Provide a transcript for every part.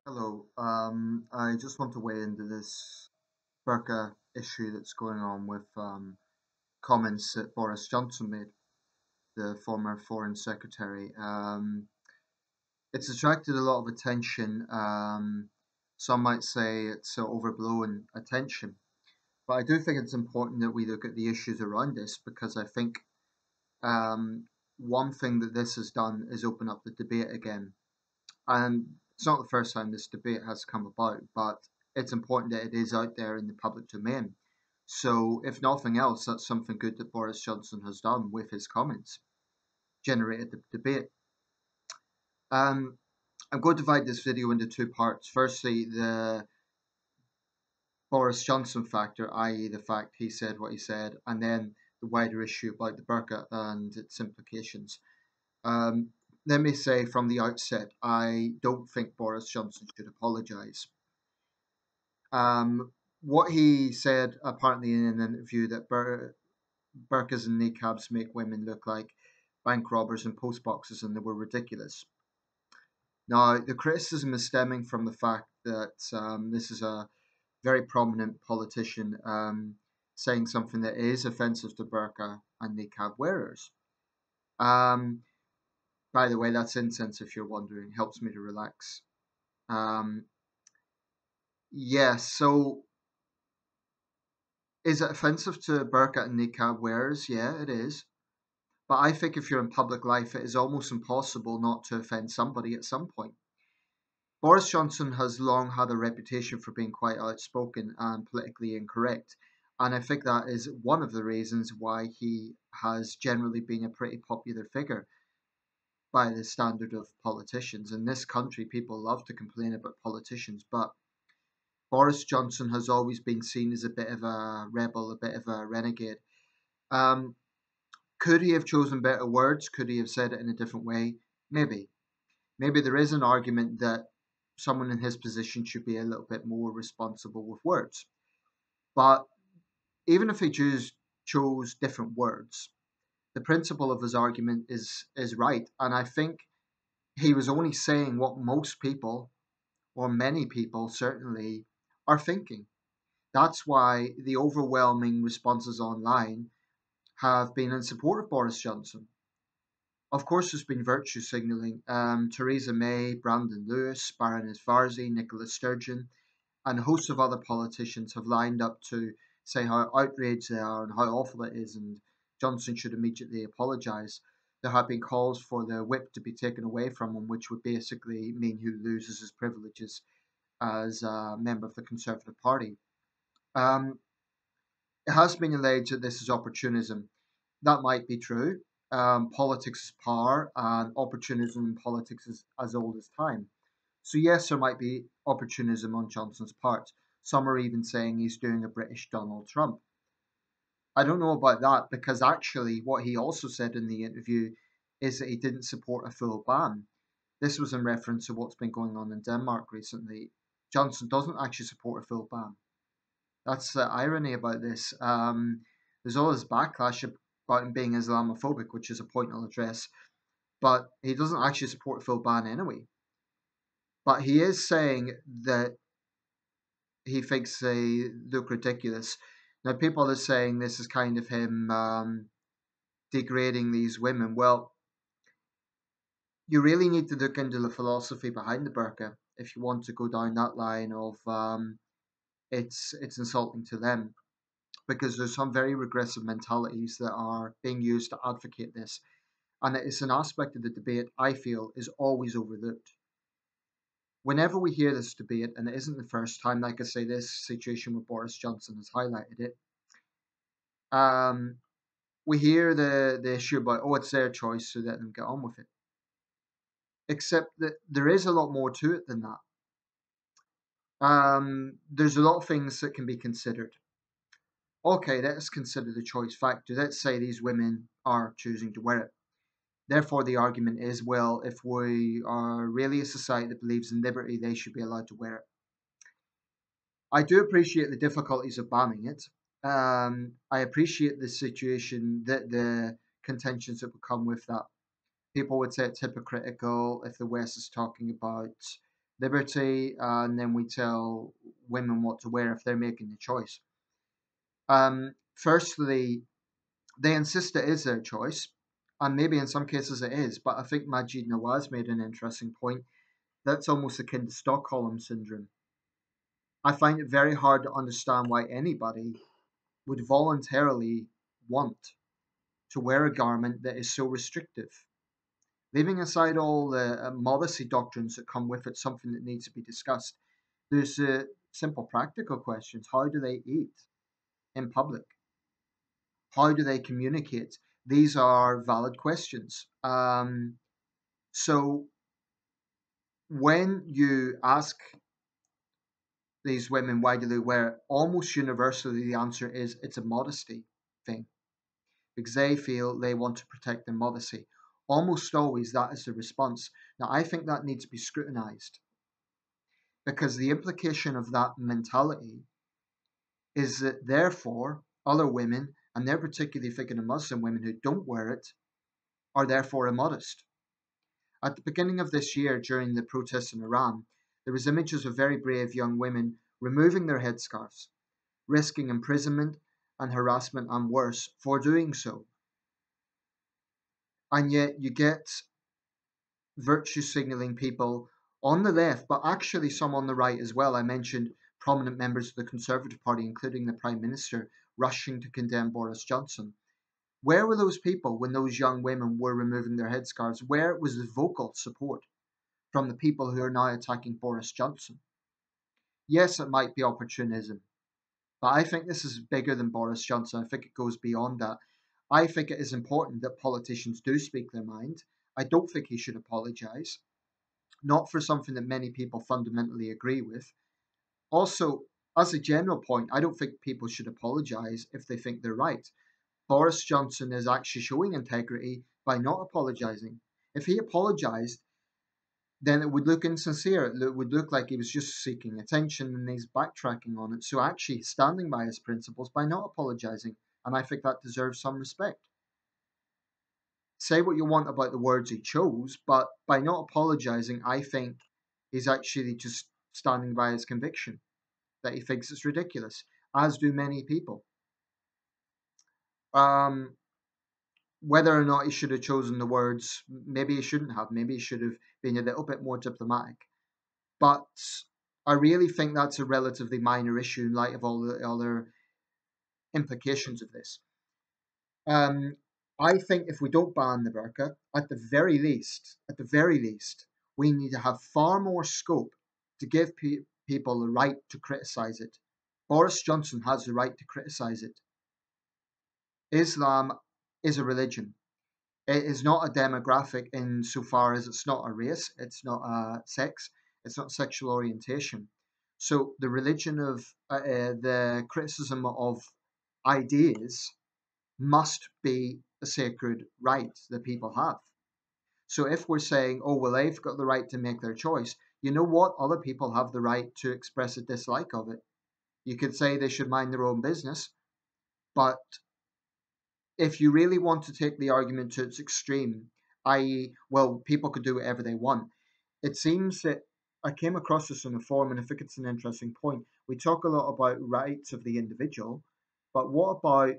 Hello. I just want to weigh into this Burqa issue that's going on with comments that Boris Johnson made, the former Foreign Secretary. It's attracted a lot of attention. Some might say it's overblown attention, but I do think it's important that we look at the issues around this because I think um, one thing that this has done is open up the debate again. And it's not the first time this debate has come about, but it's important that it is out there in the public domain. So, if nothing else, that's something good that Boris Johnson has done with his comments, generated the debate. Um, I'm going to divide this video into two parts. Firstly, the Boris Johnson factor, i.e., the fact he said what he said, and then the wider issue about the burqa and its implications. Um, Let me say from the outset, I don't think Boris Johnson should apologise. Um, what he said apparently in an interview that burqas and niqabs make women look like bank robbers and post boxes, and they were ridiculous. Now, the criticism is stemming from the fact that this is a very prominent politician saying something that is offensive to burqa and niqab wearers. Um, by the way, that's incense if you're wondering. Helps me to relax. Um, so is it offensive to burqa and niqab wearers? Yeah, it is. But I think if you're in public life, it is almost impossible not to offend somebody at some point. Boris Johnson has long had a reputation for being quite outspoken and politically incorrect. And I think that is one of the reasons why he has generally been a pretty popular figure by the standard of politicians. In this country, people love to complain about politicians, but Boris Johnson has always been seen as a bit of a rebel, a bit of a renegade. Um, could he have chosen better words? Could he have said it in a different way? Maybe. Maybe there is an argument that someone in his position should be a little bit more responsible with words. But even if he chose different words, the principle of his argument is right. And I think he was only saying what most people, or many people certainly, are thinking. That's why the overwhelming responses online have been in support of Boris Johnson. Of course, there's been virtue signalling. Theresa May, Brandon Lewis, Baroness Varzi, Nicola Sturgeon, and a host of other politicians have lined up to say how outraged they are and how awful it is, and Johnson should immediately apologise. There have been calls for the whip to be taken away from him, which would basically mean he loses his privileges as a member of the Conservative Party. Um, it has been alleged that this is opportunism. That might be true. Politics is power, and opportunism in politics is as old as time. So, yes, there might be opportunism on Johnson's part. Some are even saying he's doing a British Donald Trump. I don't know about that because actually, what he also said in the interview is that he didn't support a full ban. This was in reference to what's been going on in Denmark recently. Johnson doesn't actually support a full ban. That's the irony about this. There's all this backlash about him being Islamophobic, which is a point I'll address, but he doesn't actually support a full ban anyway. But he is saying that he thinks they look ridiculous. Now, people are saying this is kind of him degrading these women. Well, you really need to look into the philosophy behind the burqa if you want to go down that line of it's insulting to them, because there's some very regressive mentalities that are being used to advocate this. And it's an aspect of the debate I feel is always overlooked. Whenever we hear this debate, and it isn't the first time, like I say, this situation with Boris Johnson has highlighted it, um, we hear the issue about, oh, it's their choice, so let them get on with it. Except that there is a lot more to it than that. There's a lot of things that can be considered. Okay, let's consider the choice factor. Let's say these women are choosing to wear it. Therefore, the argument is, well, if we are really a society that believes in liberty, they should be allowed to wear it. I do appreciate the difficulties of banning it. I appreciate the situation, that the contentions that would come with that. People would say it's hypocritical if the West is talking about liberty, and then we tell women what to wear if they're making the choice. Firstly, they insist it is their choice, and maybe in some cases it is, but I think Majid Nawaz made an interesting point. That's almost akin to Stockholm syndrome. I find it very hard to understand why anybody would voluntarily want to wear a garment that is so restrictive. Leaving aside all the modesty doctrines that come with it, something that needs to be discussed, there's simple practical questions. How do they eat in public? How do they communicate? These are valid questions. So when you ask these women why do they wear it, almost universally the answer is it's a modesty thing because they feel they want to protect their modesty. Almost always that is the response. Now I think that needs to be scrutinized because the implication of that mentality is that therefore other women, and they're particularly thinking of Muslim women who don't wear it, are therefore immodest. At the beginning of this year, during the protests in Iran, there was images of very brave young women removing their headscarves, risking imprisonment and harassment and worse for doing so. And yet you get virtue signaling people on the left, but actually some on the right as well. I mentioned prominent members of the Conservative Party, including the Prime Minister, rushing to condemn Boris Johnson. Where were those people when those young women were removing their headscarves? Where was the vocal support from the people who are now attacking Boris Johnson? Yes, it might be opportunism, but I think this is bigger than Boris Johnson. I think it goes beyond that. I think it is important that politicians do speak their mind. I don't think he should apologise, not for something that many people fundamentally agree with. Also, as a general point, I don't think people should apologise if they think they're right. Boris Johnson is actually showing integrity by not apologising. If he apologised, then it would look insincere. It would look like he was just seeking attention and he's backtracking on it. So actually standing by his principles by not apologising. And I think that deserves some respect. Say what you want about the words he chose, but by not apologising, I think he's actually just standing by his conviction that he thinks it's ridiculous, as do many people. Um, Whether or not he should have chosen the words, maybe he shouldn't have. Maybe he should have been a little bit more diplomatic. But I really think that's a relatively minor issue in light of all the other implications of this. Um, I think if we don't ban the burqa, at the very least, we need to have far more scope to give people the right to criticise it. Boris Johnson has the right to criticise it. Islam is a religion. It is not a demographic insofar as it's not a race, it's not a sex, it's not sexual orientation. So the religion of the criticism of ideas must be a sacred right that people have. So if we're saying, oh, well, they've got the right to make their choice, you know what? Other people have the right to express a dislike of it. You could say they should mind their own business, but if you really want to take the argument to its extreme, i.e., well, people could do whatever they want, it seems that I came across this in a forum, and I think it's an interesting point. We talk a lot about rights of the individual, but what about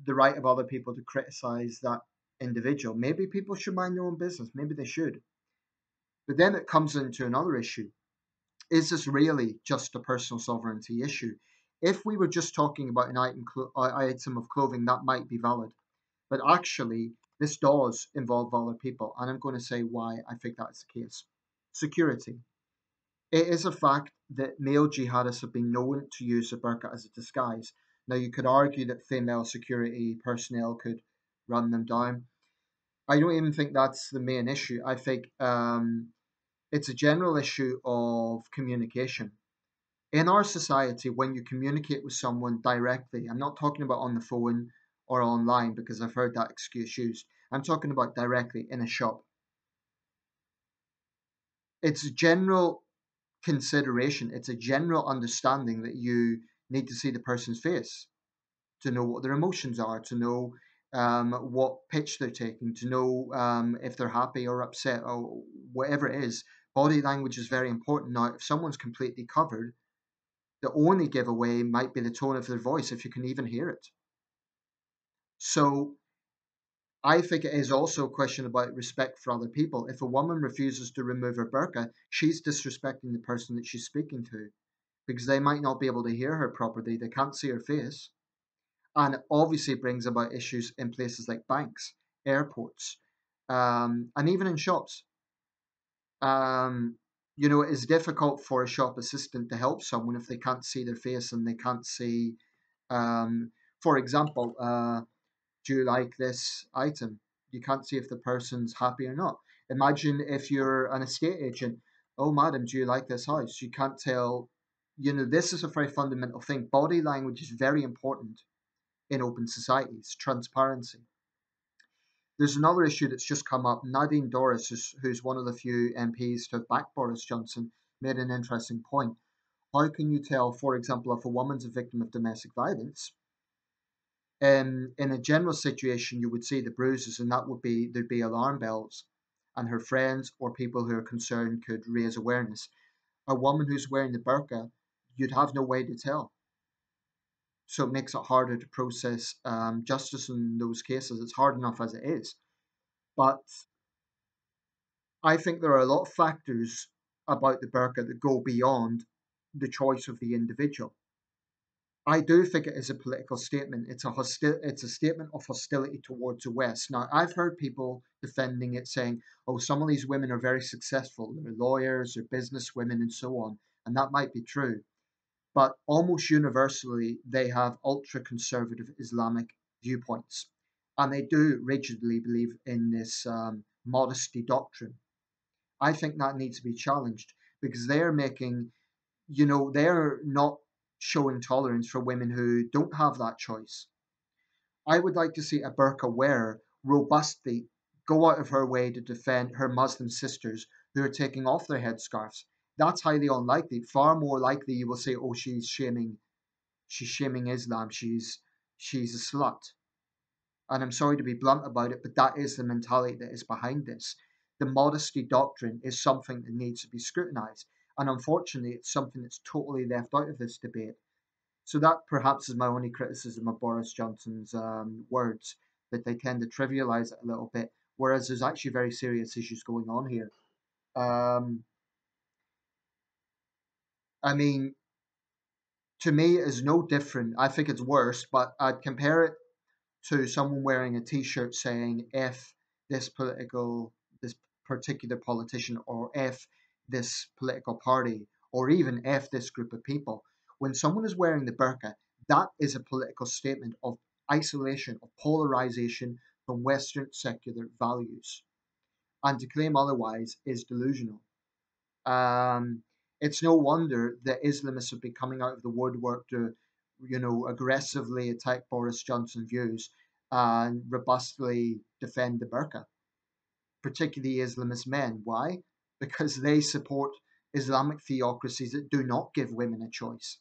the right of other people to criticize that individual? Maybe people should mind their own business. Maybe they should. But then it comes into another issue. Is this really just a personal sovereignty issue? If we were just talking about an item of clothing, that might be valid. But actually, this does involve other people, and I'm going to say why I think that's the case. Security. It is a fact that male jihadists have been known to use the burqa as a disguise. Now, you could argue that female security personnel could run them down. I don't even think that's the main issue. I think it's a general issue of communication. In our society, when you communicate with someone directly, I'm not talking about on the phone or online because I've heard that excuse used. I'm talking about directly in a shop. It's a general consideration, it's a general understanding that you need to see the person's face to know what their emotions are, to know what pitch they're taking, to know if they're happy or upset or whatever it is. Body language is very important. Now, if someone's completely covered, the only giveaway might be the tone of their voice, if you can even hear it. So I think it is also a question about respect for other people. If a woman refuses to remove her burqa, she's disrespecting the person that she's speaking to because they might not be able to hear her properly. They can't see her face. And it obviously brings about issues in places like banks, airports, and even in shops. Um, it is difficult for a shop assistant to help someone if they can't see their face and they can't see, um, for example, do you like this item? You can't see if the person's happy or not. Imagine if you're an estate agent. Oh, madam, do you like this house? You can't tell. This is a very fundamental thing. Body language is very important in open societies, transparency. There's another issue that's just come up. Nadine Dorris, who's one of the few MPs to have backed Boris Johnson, made an interesting point. How can you tell, for example, if a woman's a victim of domestic violence? In a general situation, you would see the bruises, and there'd be alarm bells, and her friends or people who are concerned could raise awareness. A woman who's wearing the burqa, you'd have no way to tell. So it makes it harder to process justice in those cases. It's hard enough as it is. But I think there are a lot of factors about the burqa that go beyond the choice of the individual. I do think it is a political statement. It's a statement of hostility towards the West. Now, I've heard people defending it, saying, "Oh, some of these women are very successful. They're lawyers, they're business women, and so on," and that might be true. But almost universally, they have ultra conservative Islamic viewpoints, and they do rigidly believe in this modesty doctrine. I think that needs to be challenged because they're not showing tolerance for women who don't have that choice. I would like to see a burqa wearer robustly go out of her way to defend her Muslim sisters who are taking off their headscarves. That's highly unlikely. Far more likely you will say, "Oh, she's shaming Islam. She's a slut." And I'm sorry to be blunt about it, but that is the mentality that is behind this. The modesty doctrine is something that needs to be scrutinized. And unfortunately, it's something that's totally left out of this debate. So that perhaps is my only criticism of Boris Johnson's words, that they tend to trivialize it a little bit, whereas there's actually very serious issues going on here. Um, I mean, to me, it is no different. I think it's worse, but I'd compare it to someone wearing a T-shirt saying "F this particular politician," or "F this political party," or even "F this group of people." When someone is wearing the burqa, that is a political statement of isolation, of polarization from Western secular values, and to claim otherwise is delusional. Um, it's no wonder that Islamists have been coming out of the woodwork to, aggressively attack Boris Johnson views and robustly defend the burqa, particularly Islamist men. Why? Because they support Islamic theocracies that do not give women a choice.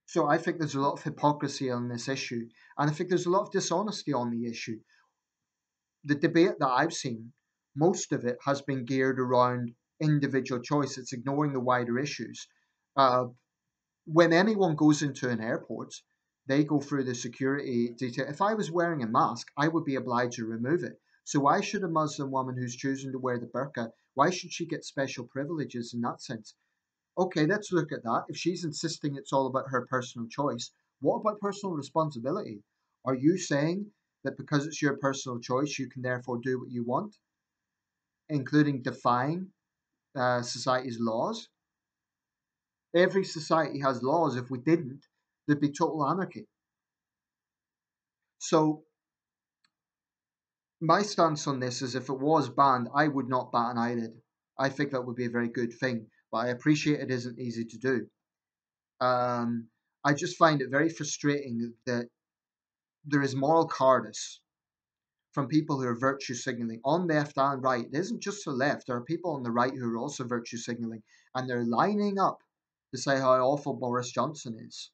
So I think there's a lot of hypocrisy on this issue, and I think there's a lot of dishonesty on the issue. The debate that I've seen, most of it has been geared around individual choice. It's ignoring the wider issues. Uh, when anyone goes into an airport, they go through the security detail. If I was wearing a mask, I would be obliged to remove it. So why should a Muslim woman who's choosing to wear the burqa, why should she get special privileges in that sense? Okay, let's look at that. If she's insisting it's all about her personal choice, what about personal responsibility? Are you saying that because it's your personal choice, you can therefore do what you want, including defying society's laws? Every society has laws. If we didn't, there'd be total anarchy. So my stance on this is if it was banned, I would not bat an eyelid. I think that would be a very good thing, but I appreciate it isn't easy to do. Um, I just find it very frustrating that there is moral cowardice from people who are virtue signaling on left and right. It isn't just the left. There are people on the right who are also virtue signaling, and they're lining up to say how awful Boris Johnson is.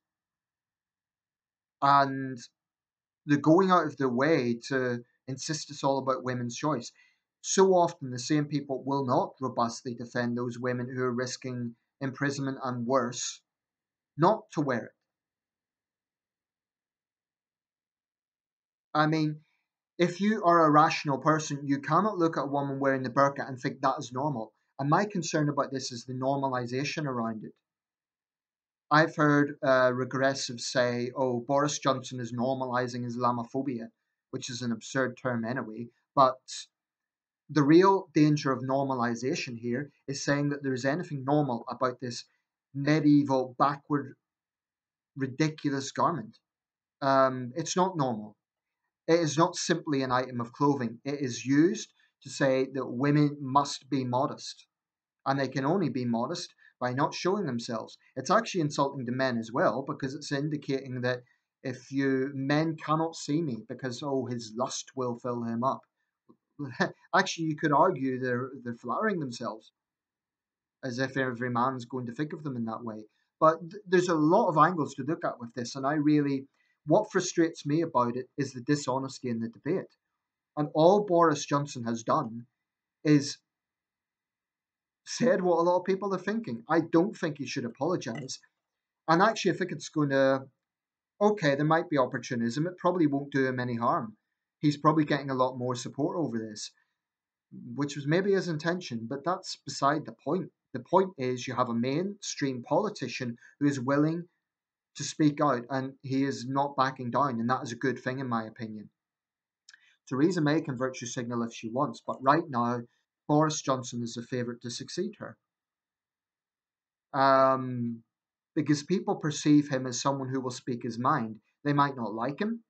And they're going out of their way to insist it's all about women's choice. So often, the same people will not robustly defend those women who are risking imprisonment and worse not to wear it. I mean, if you are a rational person, you cannot look at a woman wearing the burqa and think that is normal. And my concern about this is the normalization around it. I've heard regressives say, oh, Boris Johnson is normalizing Islamophobia, which is an absurd term anyway. But the real danger of normalization here is saying that there is anything normal about this medieval, backward, ridiculous garment. It's not normal. It is not simply an item of clothing. It is used to say that women must be modest, and they can only be modest by not showing themselves. It's actually insulting to men as well because it's indicating that if you men cannot see me because oh his lust will fill him up. Actually, you could argue they're flattering themselves as if every man's going to think of them in that way. But there's a lot of angles to look at with this, and what frustrates me about it is the dishonesty in the debate. And all Boris Johnson has done is said what a lot of people are thinking. I don't think he should apologise. And actually, I think it's going to, okay, there might be opportunism. It probably won't do him any harm. He's probably getting a lot more support over this, which was maybe his intention, but that's beside the point. The point is you have a mainstream politician who is willing to speak out and he is not backing down, and that is a good thing in my opinion. Theresa May can virtue signal if she wants, but right now Boris Johnson is the favourite to succeed her. Um, because people perceive him as someone who will speak his mind. They might not like him.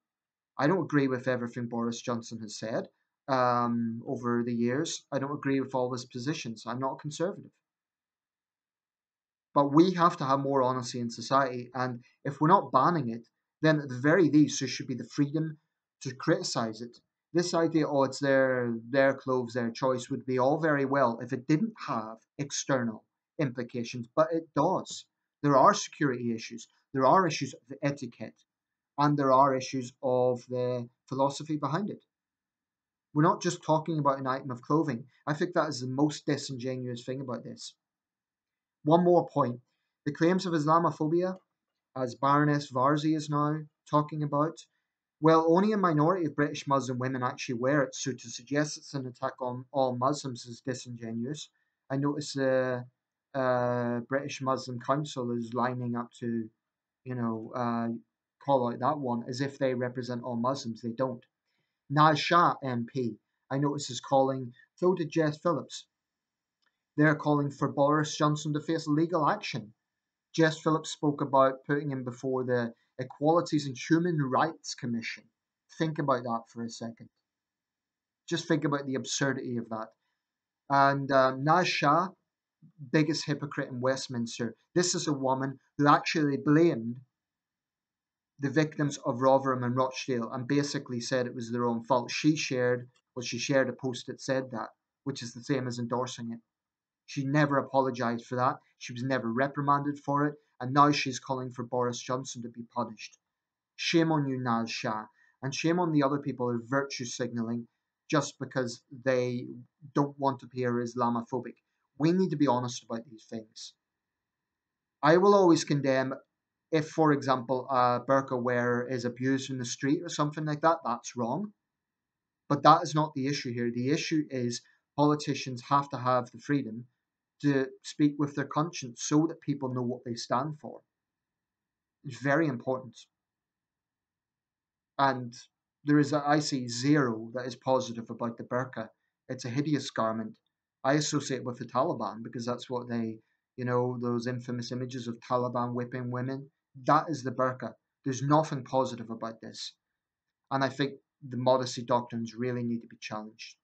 I don't agree with everything Boris Johnson has said over the years. I don't agree with all his positions. I'm not a conservative. But we have to have more honesty in society. And if we're not banning it, then at the very least, there should be the freedom to criticize it. This idea, oh, it's their clothes, their choice, would be all very well if it didn't have external implications, but it does. There are security issues, there are issues of the etiquette, and there are issues of the philosophy behind it. We're not just talking about an item of clothing. I think that is the most disingenuous thing about this. One more point. The claims of Islamophobia, as Baroness Varzi is now talking about, well, only a minority of British Muslim women actually wear it, so to suggest it's an attack on all Muslims is disingenuous. I notice the British Muslim Council is lining up to, you know, call out that one as if they represent all Muslims. They don't. Naz Shah MP, I notice, is calling, so did Jess Phillips. They're calling for Boris Johnson to face legal action. Jess Phillips spoke about putting him before the Equalities and Human Rights Commission. Think about that for a second. Just think about the absurdity of that. And Naz Shah, biggest hypocrite in Westminster. This is a woman who actually blamed the victims of Rotherham and Rochdale and basically said it was their own fault. She shared a post that said that, which is the same as endorsing it. She never apologised for that. She was never reprimanded for it. And now she's calling for Boris Johnson to be punished. Shame on you, Naz Shah. And shame on the other people who are virtue signalling just because they don't want to appear Islamophobic. We need to be honest about these things. I will always condemn if, for example, a burqa wearer is abused in the street or something like that. That's wrong. But that is not the issue here. The issue is politicians have to have the freedom to speak with their conscience so that people know what they stand for. It's very important. And I see zero that is positive about the burqa. It's a hideous garment. I associate with the Taliban because that's what those infamous images of Taliban whipping women. That is the burqa. There's nothing positive about this. And I think the modesty doctrines really need to be challenged.